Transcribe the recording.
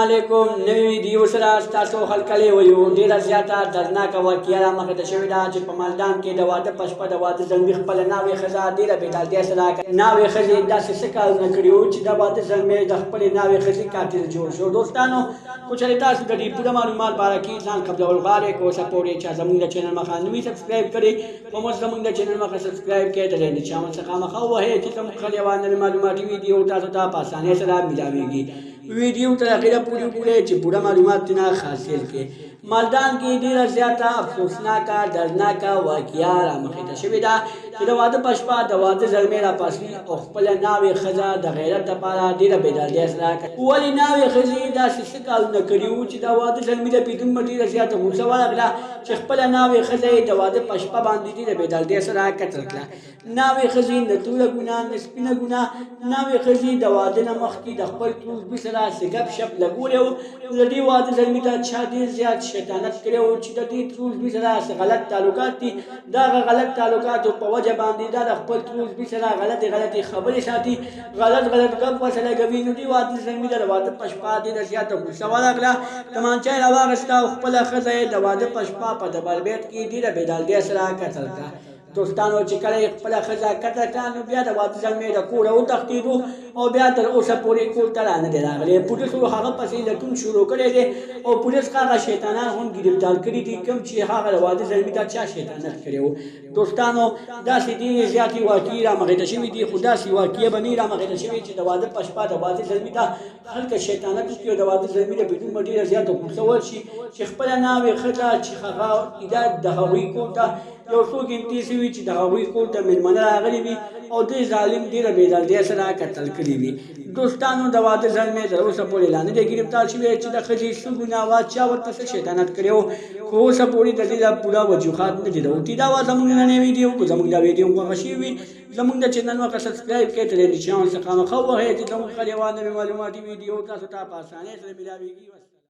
वालेकुम नवी वीडियो सरा तासो हलकले वयो ढेर ज्यादा दर्दनाक वाकिया रामखे त शवि दा چې په مالدان کې د واده پشپه د واده زلمی خپل ناوې خزا ډیره بېدالتیا سره ناوې خزې داسې څه کارونه کړي وو چې د واده زلمی د خپلې ناوې خزې قاتل جوړ شو. دوستانو کوچرې تاسو د دې پوره معلومات باره کې ځان قبلول غواړئ کو سپورټ چې زموږ د چینل مخه نوي سبسکرایب کړئ او موږ زموږ د چینل مخه سبسکرایب کړئ د دې چې موږ څخه مخه وه چې زموږ خلیوان معلوماتي ویډیو تاسو ته په اسانۍ سره ملاويږي. ویډیو تر اخره پوری چې پورا معلومات نه حاصل کې مالدان کې ډیره زیاته افسوسناکه دردناکه واقعیا رامخې ته شوې ده چې د واده پشپه د واده زلمی را پاسوي او خپل ناوې ښځه د غیرت لپاره ډیره بېدردۍ سره ولې ناوې ښځې داسې څه کارونه کړي وو چې د واده زلمي د پیدون به ډیره زیاته غوسه ورغله چې خپله ناوې ښځه یې د واده پشپه باندې ډیره بېدردۍ سره قتل کړه. ناوې ښځې نه توره ګناه نه سپینه ګناه ناوې ښځې د واده نه مخکې د خپل تروزبي سره څه ګپ شپ لګولی وو. د دې واده زلمي ته چا ډېر زیات شیطانت کړی وو چې د دې تروزبي سره څه غلط تعلقات دي دغه غلط تعلقاتو په وجه باندې دا د خپل تروزبي سره غلطې خبرې ساتي غلط ګپ ورسره لګوي. نو دې واده زلمي د واده په شپه ډېره زیاته غوسه ورغله تمانچه یې راواخېسته او خپله ښځه یې د واده په شپه په ډبل بیت کې ډېره بېدالتۍ سره قتل کړه. دوستانو چې کله یې خپله ښځه قتل کړه نو بیا د واده زلمی د کوره وتښتېدو او بیا تر اوسه پورې کور ته را نه دی راغلی. پولیسو هغه پسې لټون شروع کړی دی او پولیس هغه شیطانان هم ګرفتار کړي دي کوم چې هغه د واده زلمي ته چا شیطانت کړی وو. دوستانو داسې ډېرې زیاتې واقعې رامخېته شوي دي خو داسې واقعې به نه رامخېته شوي چې د واده په شپه د واده زلمي ته هلته شیطانت وکړي او د واده زلمي د بدون به ډېره زیاته غوسه ورشي چې خپله ناوې ښځه چې هغه د هغوی کور ته یو څوک انتې شوي چې د هغوی کور ته مېلمانه راغلي وي او دې ظالم ډېره بېدردۍ سره قتل کړي وي. دوستانو د واده زلمی تر اوسه پورې لا نه دی ګرفتار شوی چې د ښځې څه ګناه وه چا ورته څه شیطانت کړی و خو اوسه پورې د دې پوره وجوهات نه دي راوتي. دا وه زموږ نننۍ ویډیو که زموږ دا ویډیو خوښه شوي وي زموږ د چینل مخه سبسکرایب کړئ تر دې چینل څخه مخه ووهئ چې زموږ خلیوان نوې معلوماتي ویډیو تاسو ته په اسانۍ سره ملاویږي.